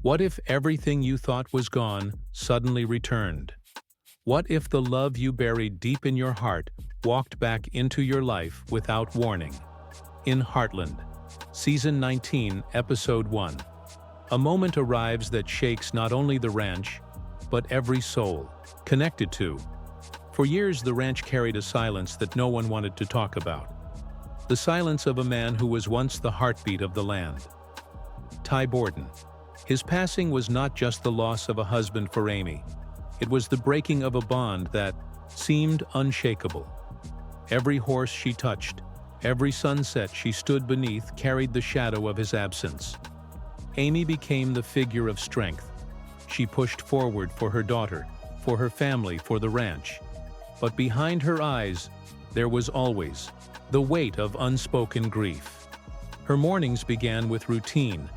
What if everything you thought was gone suddenly returned? What if the love you buried deep in your heart walked back into your life without warning? In Heartland, Season 19, Episode 1. A moment arrives that shakes not only the ranch, but every soul connected to. For years, the ranch carried a silence that no one wanted to talk about. The silence of a man who was once the heartbeat of the land. Ty Borden. His passing was not just the loss of a husband for Amy. It was the breaking of a bond that seemed unshakable. Every horse she touched, every sunset she stood beneath carried the shadow of his absence. Amy became the figure of strength. She pushed forward for her daughter, for her family, for the ranch. But behind her eyes, there was always the weight of unspoken grief. Her mornings began with routine,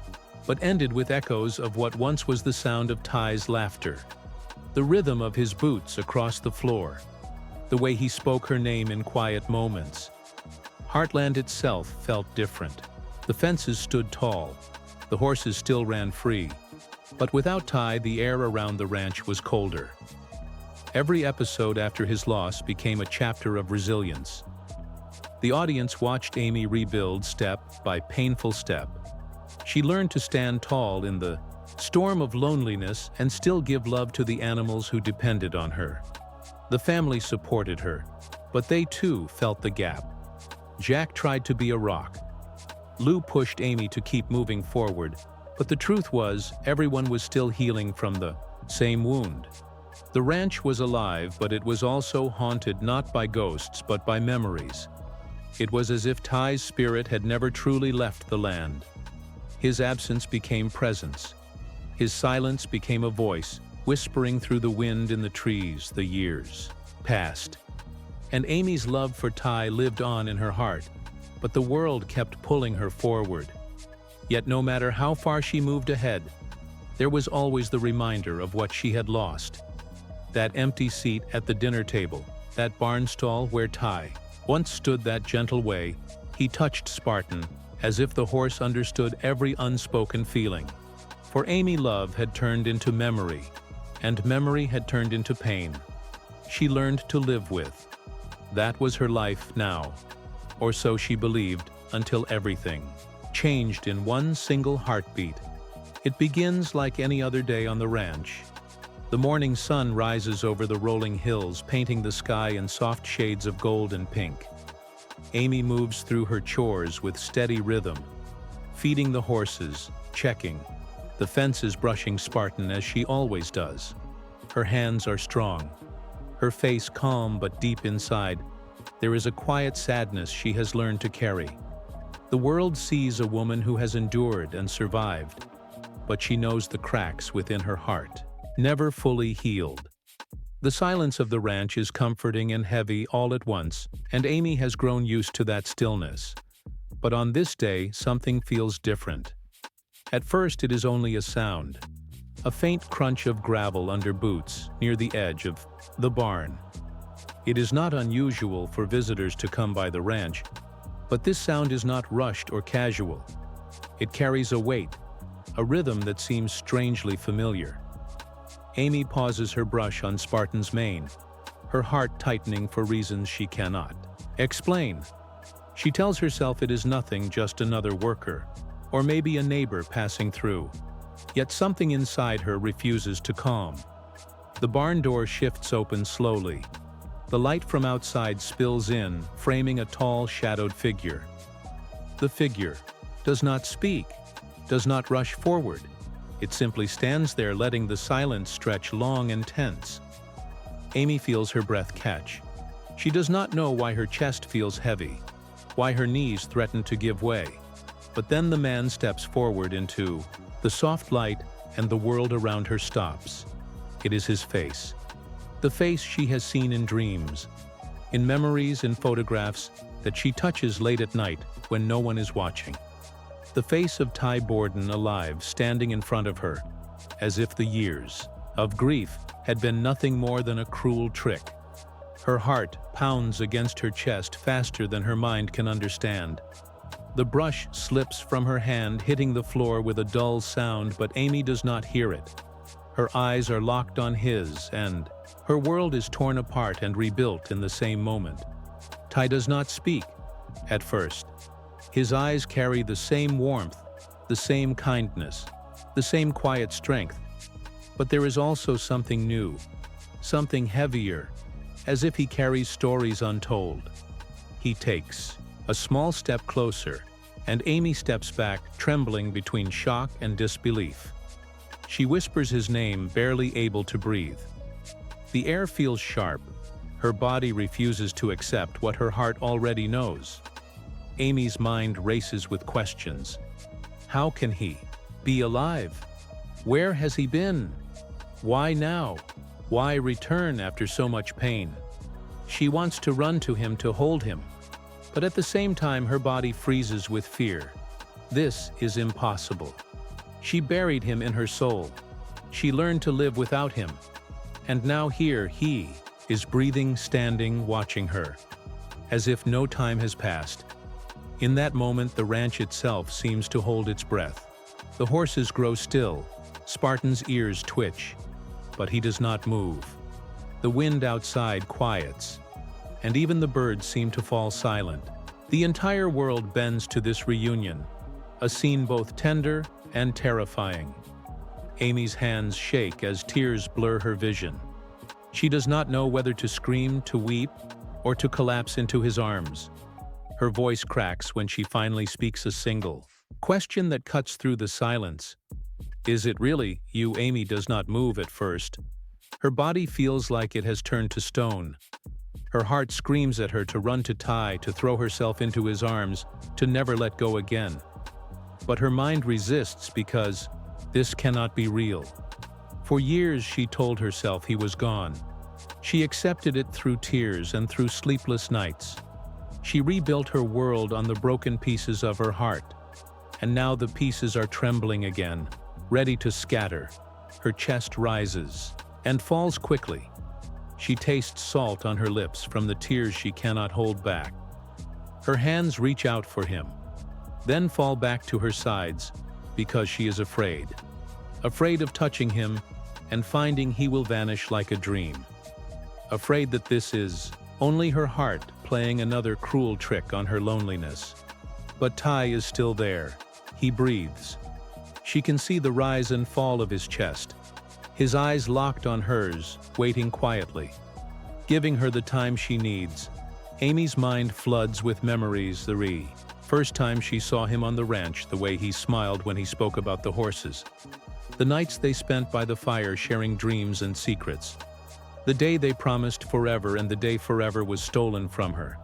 but ended with echoes of what once was the sound of Ty's laughter, the rhythm of his boots across the floor, the way he spoke her name in quiet moments. Heartland itself felt different. The fences stood tall, the horses still ran free, but without Ty, the air around the ranch was colder. Every episode after his loss became a chapter of resilience. The audience watched Amy rebuild step by painful step. She learned to stand tall in the storm of loneliness and still give love to the animals who depended on her. The family supported her, but they too felt the gap. Jack tried to be a rock. Lou pushed Amy to keep moving forward, but the truth was, everyone was still healing from the same wound. The ranch was alive, but it was also haunted not by ghosts but by memories. It was as if Ty's spirit had never truly left the land. His absence became presence. His silence became a voice, whispering through the wind in the trees. The years passed, and Amy's love for Ty lived on in her heart, but the world kept pulling her forward. Yet no matter how far she moved ahead, there was always the reminder of what she had lost. That empty seat at the dinner table, that barn stall where Ty once stood that gentle way. He touched Spartan, as if the horse understood every unspoken feeling. For Amy, love had turned into memory, and memory had turned into pain. She learned to live with. That was her life now, or so she believed, until everything changed in one single heartbeat. It begins like any other day on the ranch. The morning sun rises over the rolling hills, painting the sky in soft shades of gold and pink. Amy moves through her chores with steady rhythm, feeding the horses, checking the fences, brushing Spartan as she always does. Her hands are strong, her face calm, but deep inside, there is a quiet sadness she has learned to carry. The world sees a woman who has endured and survived, but she knows the cracks within her heart, never fully healed. The silence of the ranch is comforting and heavy all at once, and Amy has grown used to that stillness. But on this day, something feels different. At first, it is only a sound, a faint crunch of gravel under boots near the edge of the barn. It is not unusual for visitors to come by the ranch, but this sound is not rushed or casual. It carries a weight, a rhythm that seems strangely familiar. Amy pauses her brush on Spartan's mane, her heart tightening for reasons she cannot explain. She tells herself it is nothing, just another worker, or maybe a neighbor passing through. Yet something inside her refuses to calm. The barn door shifts open slowly. The light from outside spills in, framing a tall, shadowed figure. The figure does not speak, does not rush forward. It simply stands there, letting the silence stretch long and tense. Amy feels her breath catch. She does not know why her chest feels heavy, why her knees threaten to give way. But then the man steps forward into the soft light, and the world around her stops. It is his face. The face she has seen in dreams, in memories, in photographs that she touches late at night when no one is watching. The face of Ty Borden, alive, standing in front of her, as if the years of grief had been nothing more than a cruel trick. Her heart pounds against her chest faster than her mind can understand. The brush slips from her hand, hitting the floor with a dull sound, but Amy does not hear it. Her eyes are locked on his, and her world is torn apart and rebuilt in the same moment. Ty does not speak, at first. His eyes carry the same warmth, the same kindness, the same quiet strength. But there is also something new, something heavier, as if he carries stories untold. He takes a small step closer, and Amy steps back, trembling between shock and disbelief. She whispers his name, barely able to breathe. The air feels sharp. Her body refuses to accept what her heart already knows. Amy's mind races with questions. How can he be alive? Where has he been? Why now? Why return after so much pain? She wants to run to him, to hold him, but at the same time her body freezes with fear. This is impossible. She buried him in her soul. She learned to live without him. And now here he is, breathing, standing, watching her, as if no time has passed. In that moment, the ranch itself seems to hold its breath. The horses grow still, Spartan's ears twitch, but he does not move. The wind outside quiets, and even the birds seem to fall silent. The entire world bends to this reunion, a scene both tender and terrifying. Amy's hands shake as tears blur her vision. She does not know whether to scream, to weep, or to collapse into his arms. Her voice cracks when she finally speaks a single question that cuts through the silence. Is it really you? Amy does not move at first. Her body feels like it has turned to stone. Her heart screams at her to run to Ty, to throw herself into his arms, to never let go again. But her mind resists because this cannot be real. For years she told herself he was gone. She accepted it through tears and through sleepless nights. She rebuilt her world on the broken pieces of her heart. And now the pieces are trembling again, ready to scatter. Her chest rises and falls quickly. She tastes salt on her lips from the tears she cannot hold back. Her hands reach out for him, then fall back to her sides because she is afraid. Afraid of touching him and finding he will vanish like a dream. Afraid that this is only her heart playing another cruel trick on her loneliness. But Ty is still there. He breathes. She can see the rise and fall of his chest, his eyes locked on hers, waiting quietly, giving her the time she needs. Amy's mind floods with memories. The first time she saw him on the ranch, the way he smiled when he spoke about the horses. The nights they spent by the fire sharing dreams and secrets. The day they promised forever and the day forever was stolen from her.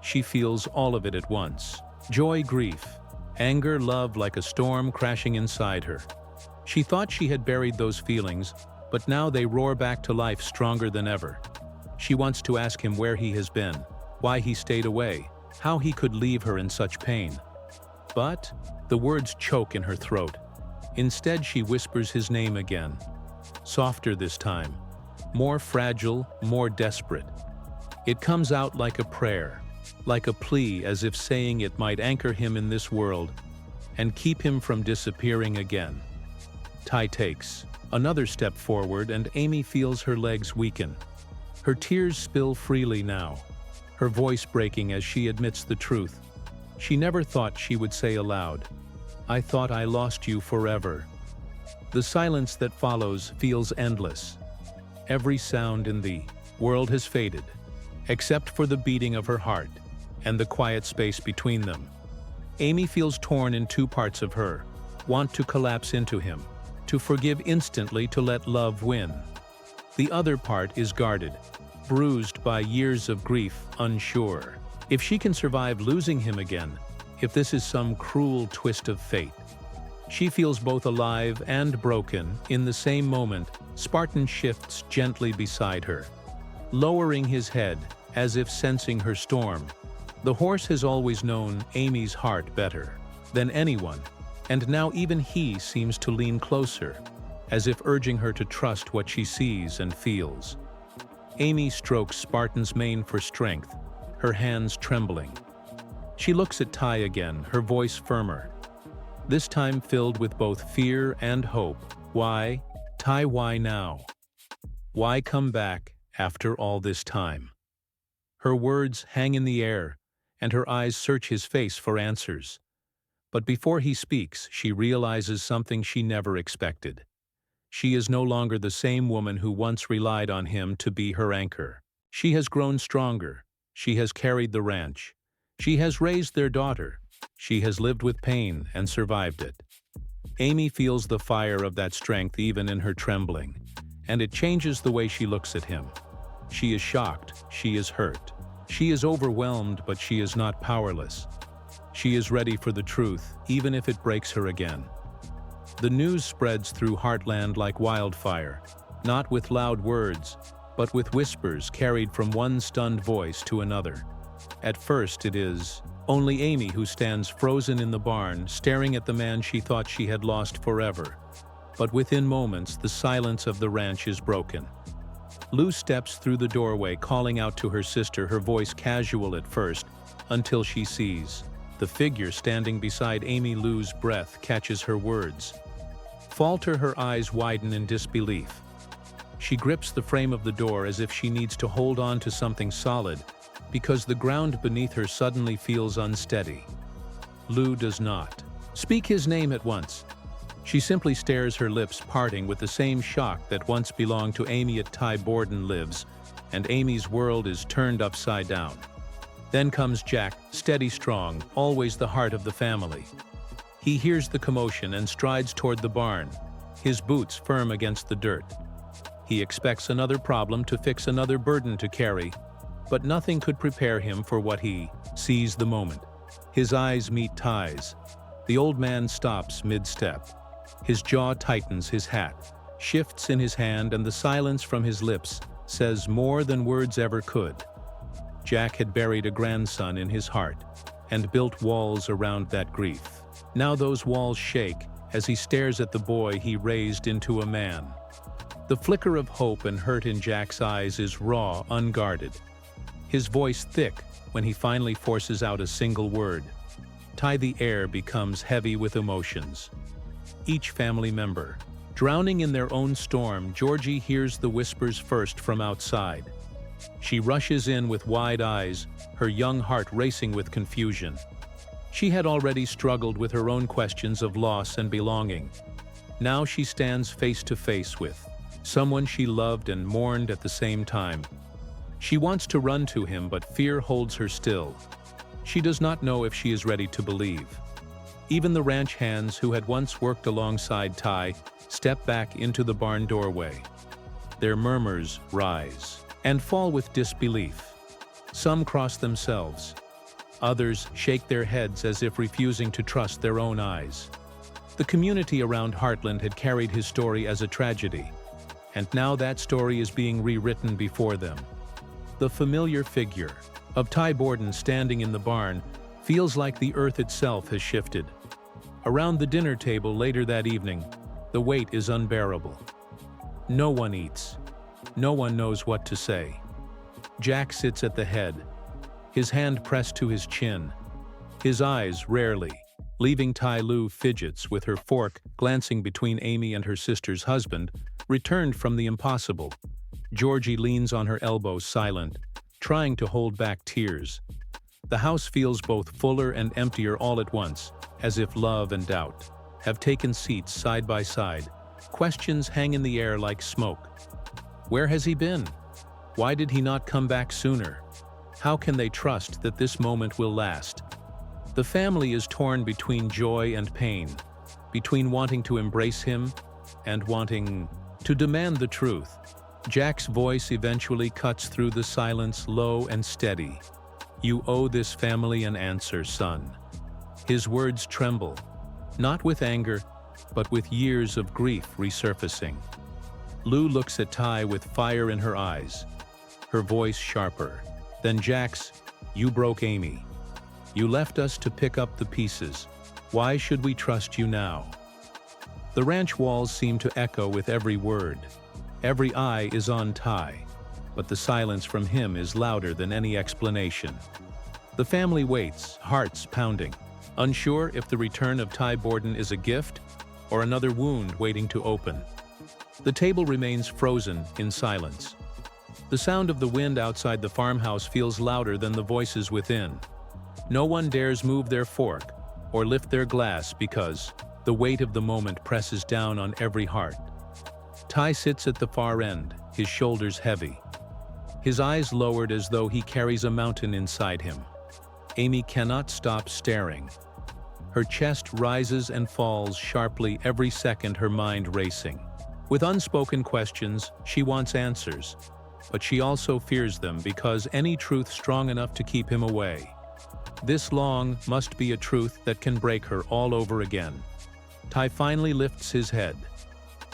She feels all of it at once. Joy, grief, anger, love, like a storm crashing inside her. She thought she had buried those feelings, but now they roar back to life stronger than ever. She wants to ask him where he has been, why he stayed away, how he could leave her in such pain. But the words choke in her throat. Instead, she whispers his name again, softer this time, more fragile, more desperate. It comes out like a prayer, like a plea, as if saying it might anchor him in this world and keep him from disappearing again. Ty takes another step forward, and Amy feels her legs weaken. Her tears spill freely now, her voice breaking as she admits the truth. She never thought she would say aloud, "I thought I lost you forever." The silence that follows feels endless. Every sound in the world has faded, except for the beating of her heart and the quiet space between them. Amy feels torn in two parts of her, want to collapse into him, to forgive instantly, to let love win. The other part is guarded, bruised by years of grief, unsure if she can survive losing him again, if this is some cruel twist of fate. She feels both alive and broken in the same moment. Spartan shifts gently beside her, lowering his head as if sensing her storm. The horse has always known Amy's heart better than anyone, and now even he seems to lean closer, as if urging her to trust what she sees and feels. Amy strokes Spartan's mane for strength, her hands trembling. She looks at Ty again, her voice firmer, this time filled with both fear and hope. Why, Ty, why now? Why come back after all this time? Her words hang in the air, and her eyes search his face for answers. But before he speaks, she realizes something she never expected. She is no longer the same woman who once relied on him to be her anchor. She has grown stronger. She has carried the ranch. She has raised their daughter. She has lived with pain and survived it. Amy feels the fire of that strength even in her trembling, and it changes the way she looks at him. She is shocked. She is hurt. She is overwhelmed, but she is not powerless. She is ready for the truth, even if it breaks her again. The news spreads through Heartland like wildfire, not with loud words, but with whispers carried from one stunned voice to another. At first it is only Amy who stands frozen in the barn, staring at the man she thought she had lost forever. But within moments, the silence of the ranch is broken. Lou steps through the doorway, calling out to her sister, her voice casual at first, until she sees the figure standing beside Amy. Lou's breath catches her words. Falter, her eyes widen in disbelief. She grips the frame of the door as if she needs to hold on to something solid, because the ground beneath her suddenly feels unsteady. Lou does not speak his name at once. She simply stares, her lips parting with the same shock that once belonged to Amy. At Ty Borden lives, and Amy's world is turned upside down. Then comes Jack, steady, strong, always the heart of the family. He hears the commotion and strides toward the barn, his boots firm against the dirt. He expects another problem to fix, another burden to carry, but nothing could prepare him for what he sees the moment. His eyes meet Ty's. The old man stops mid-step. His jaw tightens, his hat shifts in his hand, and the silence from his lips says more than words ever could. Jack had buried a grandson in his heart and built walls around that grief. Now those walls shake as he stares at the boy he raised into a man. The flicker of hope and hurt in Jack's eyes is raw, unguarded. His voice thick when he finally forces out a single word. Ty, the air becomes heavy with emotions. Each family member drowning in their own storm. Georgie hears the whispers first from outside. She rushes in with wide eyes, her young heart racing with confusion. She had already struggled with her own questions of loss and belonging. Now she stands face to face with someone she loved and mourned at the same time. She wants to run to him, but fear holds her still. She does not know if she is ready to believe. Even the ranch hands who had once worked alongside Ty step back into the barn doorway. Their murmurs rise and fall with disbelief. Some cross themselves. Others shake their heads as if refusing to trust their own eyes. The community around Heartland had carried his story as a tragedy, and now that story is being rewritten before them. The familiar figure of Ty Borden standing in the barn feels like the earth itself has shifted. Around the dinner table later that evening, the weight is unbearable. No one eats. No one knows what to say. Jack sits at the head, his hand pressed to his chin. His eyes rarely, leaving Ty. Lou fidgets with her fork, glancing between Amy and her sister's husband, returned from the impossible. Georgie leans on her elbow, silent, trying to hold back tears. The house feels both fuller and emptier all at once, as if love and doubt have taken seats side by side. Questions hang in the air like smoke. Where has he been? Why did he not come back sooner? How can they trust that this moment will last? The family is torn between joy and pain, between wanting to embrace him and wanting to demand the truth. Jack's voice eventually cuts through the silence, low and steady. "You owe this family an answer, son." His words tremble, not with anger, but with years of grief resurfacing. Lou looks at Ty with fire in her eyes, her voice sharper. Then Jack's, "You broke Amy. You left us to pick up the pieces. Why should we trust you now?" The ranch walls seem to echo with every word. Every eye is on Ty, but the silence from him is louder than any explanation. The family waits, hearts pounding, unsure if the return of Ty Borden is a gift or another wound waiting to open. The table remains frozen in silence. The sound of the wind outside the farmhouse feels louder than the voices within. No one dares move their fork or lift their glass because the weight of the moment presses down on every heart. Ty sits at the far end, his shoulders heavy, his eyes lowered as though he carries a mountain inside him. Amy cannot stop staring. Her chest rises and falls sharply every second, her mind racing. With unspoken questions, she wants answers, but she also fears them because any truth strong enough to keep him away. This long must be a truth that can break her all over again. Ty finally lifts his head.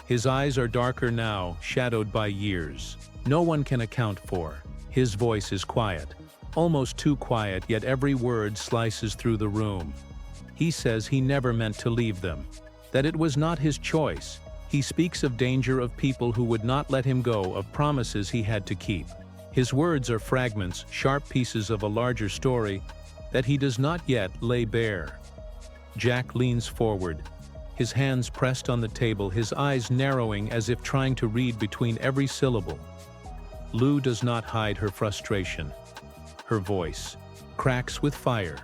His eyes are darker now, shadowed by years. No one can account for. His voice is quiet, almost too quiet, yet every word slices through the room. He says he never meant to leave them, that it was not his choice. He speaks of danger, of people who would not let him go, of promises he had to keep. His words are fragments, sharp pieces of a larger story that he does not yet lay bare. Jack leans forward, his hands pressed on the table, his eyes narrowing as if trying to read between every syllable. Lou does not hide her frustration. Her voice cracks with fire.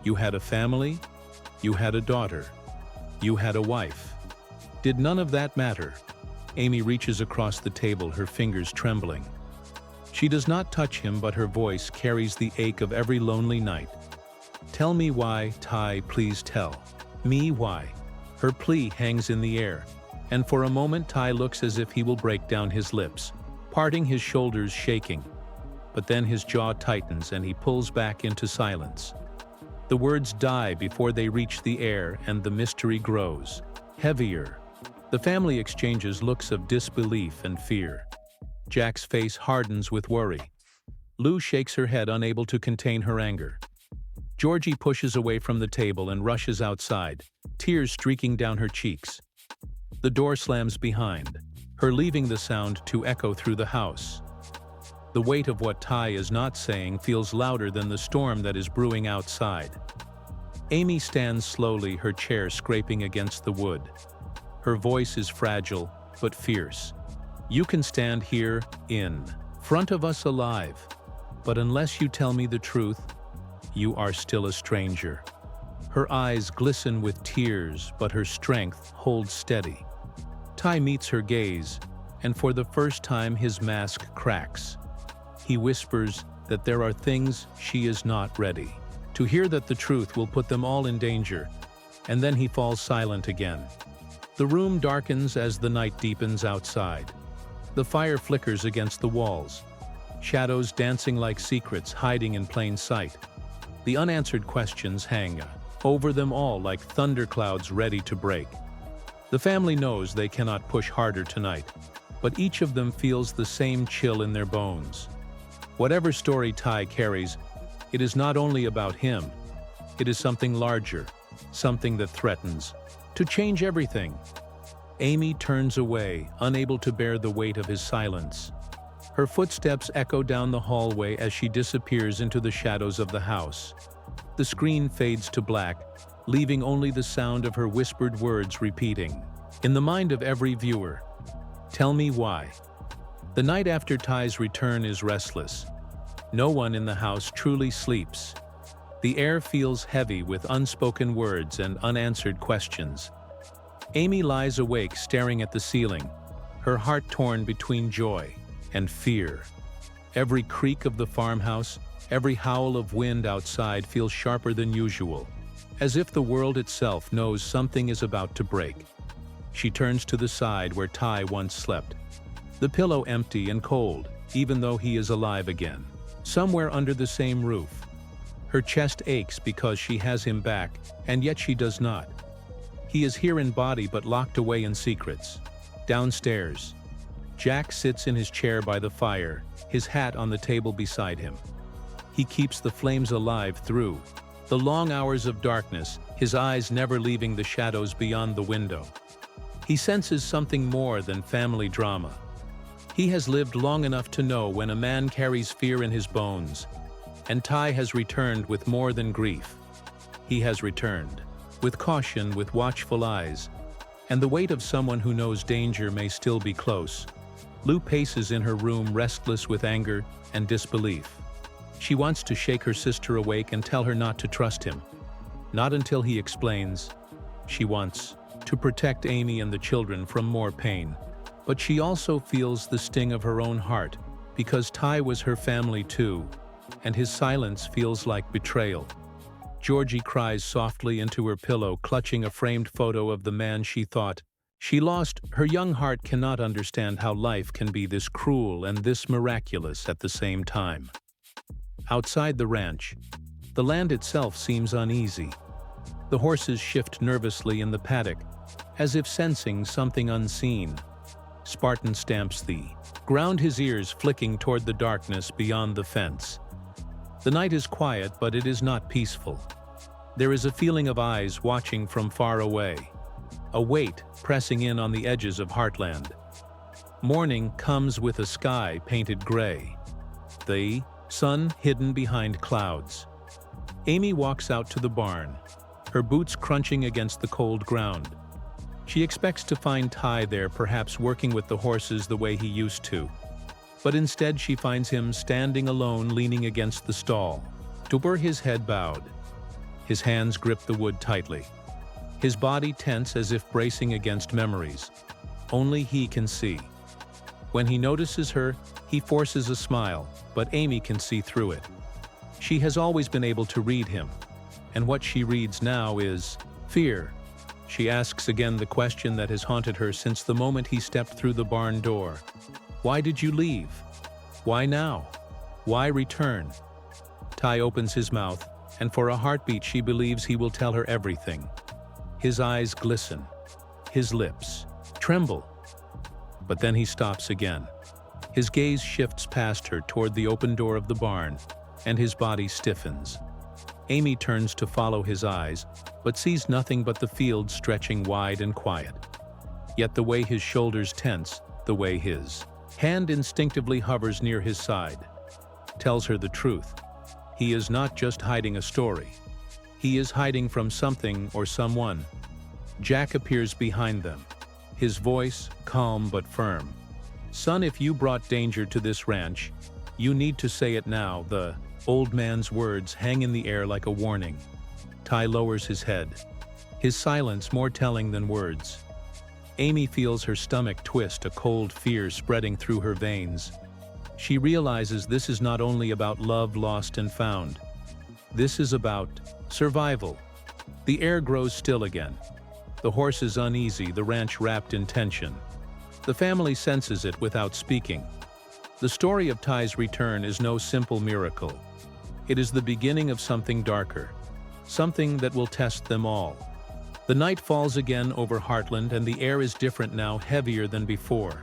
You had a family, you had a daughter, you had a wife. Did none of that matter? Amy reaches across the table, her fingers trembling. She does not touch him, but her voice carries the ache of every lonely night. Tell me why, Ty, please tell me why. Her plea hangs in the air, and for a moment Ty looks as if he will break down, his lips parting, his shoulders shaking. But then his jaw tightens and he pulls back into silence. The words die before they reach the air, and the mystery grows heavier. The family exchanges looks of disbelief and fear. Jack's face hardens with worry. Lou shakes her head, unable to contain her anger. Georgie pushes away from the table and rushes outside, tears streaking down her cheeks. The door slams behind her, leaving the sound to echo through the house. The weight of what Ty is not saying feels louder than the storm that is brewing outside. Amy stands slowly, her chair scraping against the wood. Her voice is fragile, but fierce. You can stand here, in front of us, alive, but unless you tell me the truth, you are still a stranger. Her eyes glisten with tears, but her strength holds steady. Ty meets her gaze, and for the first time his mask cracks. He whispers that there are things she is not ready to hear, that the truth will put them all in danger, and then he falls silent again. The room darkens as the night deepens outside. The fire flickers against the walls, shadows dancing like secrets hiding in plain sight. The unanswered questions hang over them all like thunderclouds ready to break. The family knows they cannot push harder tonight, but each of them feels the same chill in their bones. Whatever story Ty carries, it is not only about him. It is something larger, something that threatens to change everything. Amy turns away, unable to bear the weight of his silence. Her footsteps echo down the hallway as she disappears into the shadows of the house. The screen fades to black, leaving only the sound of her whispered words repeating in the mind of every viewer. Tell me why. The night after Ty's return is restless. No one in the house truly sleeps. The air feels heavy with unspoken words and unanswered questions. Amy lies awake, staring at the ceiling, her heart torn between joy and fear. Every creak of the farmhouse, every howl of wind outside feels sharper than usual, as if the world itself knows something is about to break. She turns to the side where Ty once slept, the pillow empty and cold, even though he is alive again, somewhere under the same roof. Her chest aches because she has him back, and yet she does not. He is here in body but locked away in secrets. Downstairs, Jack sits in his chair by the fire, his hat on the table beside him. He keeps the flames alive through the long hours of darkness, his eyes never leaving the shadows beyond the window. He senses something more than family drama. He has lived long enough to know when a man carries fear in his bones, And Ty has returned with more than grief. He has returned, with caution, with watchful eyes, and the weight of someone who knows danger may still be close. Lou paces in her room, restless with anger and disbelief. She wants to shake her sister awake and tell her not to trust him. Not until he explains. She wants to protect Amy and the children from more pain. But she also feels the sting of her own heart, because Ty was her family too, and his silence feels like betrayal. Georgie cries softly into her pillow, clutching a framed photo of the man she thought she lost. Her young heart cannot understand how life can be this cruel and this miraculous at the same time. Outside the ranch, the land itself seems uneasy. The horses shift nervously in the paddock, as if sensing something unseen. Spartan stamps the ground, his ears flicking toward the darkness beyond the fence. The night is quiet, but it is not peaceful. There is a feeling of eyes watching from far away, a weight pressing in on the edges of Heartland. Morning comes with a sky painted gray, the sun hidden behind clouds. Amy walks out to the barn, her boots crunching against the cold ground. She expects to find Ty there, perhaps working with the horses the way he used to. But instead she finds him standing alone, leaning against the stall, his head bowed. His hands grip the wood tightly, his body tense as if bracing against memories only he can see. When he notices her, he forces a smile, but Amy can see through it. She has always been able to read him, and what she reads now is fear. She asks again the question that has haunted her since the moment he stepped through the barn door. Why did you leave? Why now? Why return? Ty opens his mouth, and for a heartbeat she believes he will tell her everything. His eyes glisten. His lips tremble. But then he stops again. His gaze shifts past her toward the open door of the barn, and his body stiffens. Amy turns to follow his eyes, but sees nothing but the field stretching wide and quiet. Yet the way his shoulders tense, the way his hand instinctively hovers near his side, tells her the truth. He is not just hiding a story. He is hiding from something or someone. Jack appears behind them, his voice calm but firm. Son, if you brought danger to this ranch, you need to say it now. The old man's words hang in the air like a warning. Ty lowers his head, his silence more telling than words. Amy feels her stomach twist, a cold fear spreading through her veins. She realizes this is not only about love lost and found. This is about survival. The air grows still again. The horses uneasy, the ranch wrapped in tension. The family senses it without speaking. The story of Ty's return is no simple miracle. It is the beginning of something darker, something that will test them all. The night falls again over Heartland, and the air is different now, heavier than before.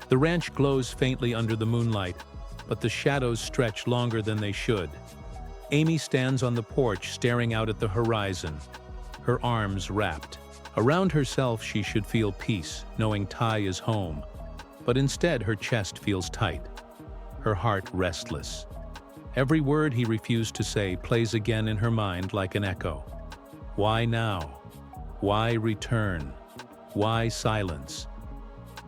The ranch glows faintly under the moonlight, but the shadows stretch longer than they should. Amy stands on the porch, staring out at the horizon, her arms wrapped around herself. She should feel peace, knowing Ty is home. But instead her chest feels tight, her heart restless. Every word he refused to say plays again in her mind like an echo. Why now? Why return? Why silence?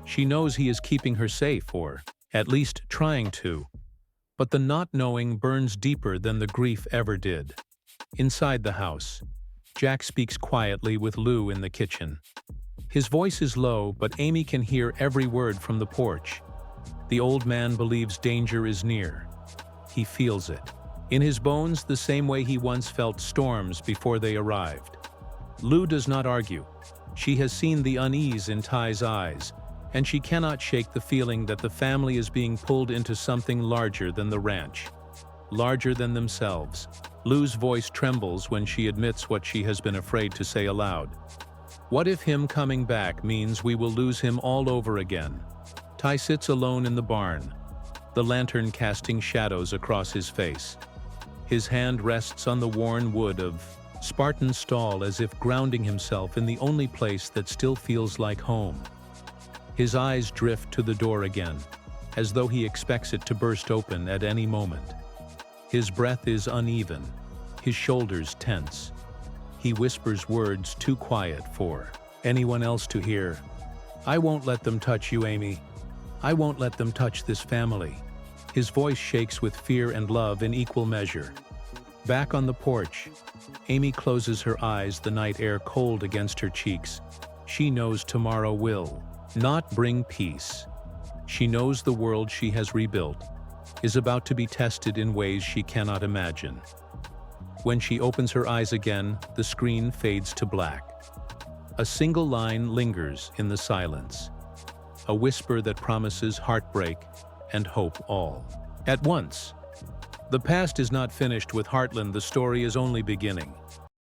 She knows he is keeping her safe, or at least trying to. But the not knowing burns deeper than the grief ever did. Inside the house, Jack speaks quietly with Lou in the kitchen. His voice is low, but Amy can hear every word from the porch. The old man believes danger is near. He feels it in his bones, the same way he once felt storms before they arrived. Lou does not argue. She has seen the unease in Ty's eyes, and she cannot shake the feeling that the family is being pulled into something larger than the ranch, larger than themselves. Lou's voice trembles when she admits what she has been afraid to say aloud. What if him coming back means we will lose him all over again? Ty sits alone in the barn, the lantern casting shadows across his face. His hand rests on the worn wood of Spartan's stall, as if grounding himself in the only place that still feels like home. His eyes drift to the door again, as though he expects it to burst open at any moment. His breath is uneven, his shoulders tense. He whispers words too quiet for anyone else to hear. "I won't let them touch you, Amy. I won't let them touch this family." His voice shakes with fear and love in equal measure. Back on the porch, Amy closes her eyes, the night air cold against her cheeks. She knows tomorrow will not bring peace. She knows the world she has rebuilt is about to be tested in ways she cannot imagine. When she opens her eyes again, the screen fades to black. A single line lingers in the silence, a whisper that promises heartbreak and hope all at once. The past is not finished with Heartland, the story is only beginning.